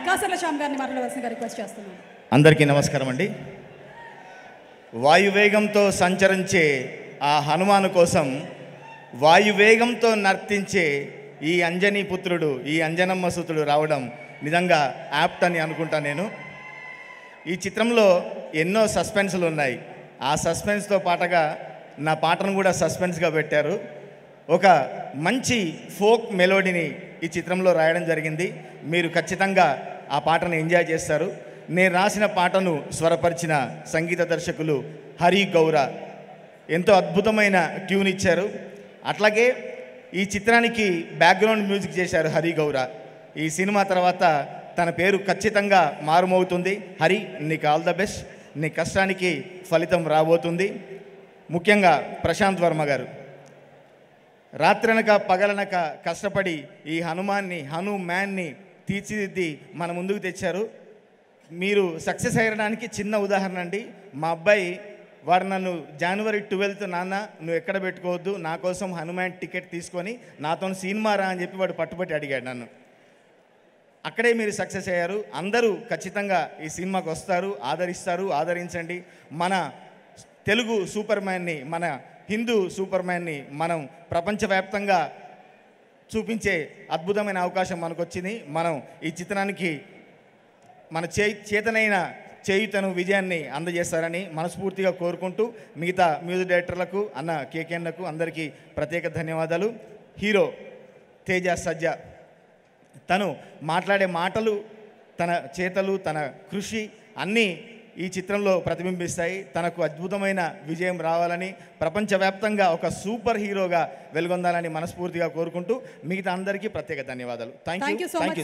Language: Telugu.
కాసర్ల శ్యామ్ గారిని మాట్లాడవలసిందిగా రిక్వెస్ట్ చేస్తున్నాను. అందరికీ నమస్కారం అండి. వాయువేగంతో సంచరించే ఆ హనుమాను కోసం వాయువేగంతో నర్తించే ఈ అంజనీ పుత్రుడు, ఈ అంజనమ్మ సుతుడు రావడం నిజంగా యాప్ట్ అని అనుకుంటా నేను. ఈ చిత్రంలో ఎన్నో సస్పెన్స్లు ఉన్నాయి. ఆ సస్పెన్స్తో పాటుగా నా పాటను కూడా సస్పెన్స్గా పెట్టారు. ఒక మంచి ఫోక్ మెలోడీని ఈ చిత్రంలో రాయడం జరిగింది. మీరు ఖచ్చితంగా ఆ పాటను ఎంజాయ్ చేస్తారు. నేను రాసిన పాటను స్వరపరిచిన సంగీత దర్శకులు హరి గౌర ఎంతో అద్భుతమైన ట్యూన్ ఇచ్చారు. అట్లాగే ఈ చిత్రానికి బ్యాక్గ్రౌండ్ మ్యూజిక్ చేశారు హరి గౌర. ఈ సినిమా తర్వాత తన పేరు ఖచ్చితంగా మారుమవుతుంది. హరి, నీకు ఆల్ ద బెస్ట్. నీ కష్టానికి ఫలితం రాబోతుంది. ముఖ్యంగా ప్రశాంత్ వర్మ గారు రాత్రనక పగలనక కష్టపడి ఈ హనుమాన్ని తీర్చిదిద్ది మన ముందుకు తెచ్చారు. మీరు సక్సెస్ అయ్యడానికి చిన్న ఉదాహరణ అండి. మా అబ్బాయి వాడు నన్ను January 12th నాన్న నువ్వు ఎక్కడ పెట్టుకోవద్దు, నా కోసం హనుమాన్ టికెట్ తీసుకొని నాతో సినిమా రా అని చెప్పి వాడు పట్టుబట్టి అడిగాడు నన్ను. అక్కడే మీరు సక్సెస్ అయ్యారు. అందరూ ఖచ్చితంగా ఈ సినిమాకి వస్తారు, ఆదరిస్తారు. ఆదరించండి. మన తెలుగు సూపర్ మ్యాన్ని, మన హిందూ సూపర్ మ్యాన్ని మనం ప్రపంచవ్యాప్తంగా చూపించే అద్భుతమైన అవకాశం మనకు వచ్చింది. మనం ఈ చిత్రానికి మన చేతనైన చేయుతను విజయాన్ని అందజేస్తారని మనస్ఫూర్తిగా కోరుకుంటూ మిగతా మ్యూజిక్ డైరెక్టర్లకు అన్న కేకేఎన్లకు అందరికీ ప్రత్యేక ధన్యవాదాలు. హీరో తేజ సజ్జ తను మాట్లాడే మాటలు, తన చేతలు, తన కృషి అన్నీ ఈ చిత్రంలో ప్రతిబింబిస్తాయి. తనకు అద్భుతమైన విజయం రావాలని, ప్రపంచవ్యాప్తంగా ఒక సూపర్ హీరోగా వెలుగొందాలని మనస్ఫూర్తిగా కోరుకుంటూ మిగతా అందరికీ ప్రత్యేక ధన్యవాదాలు. Thank you so much.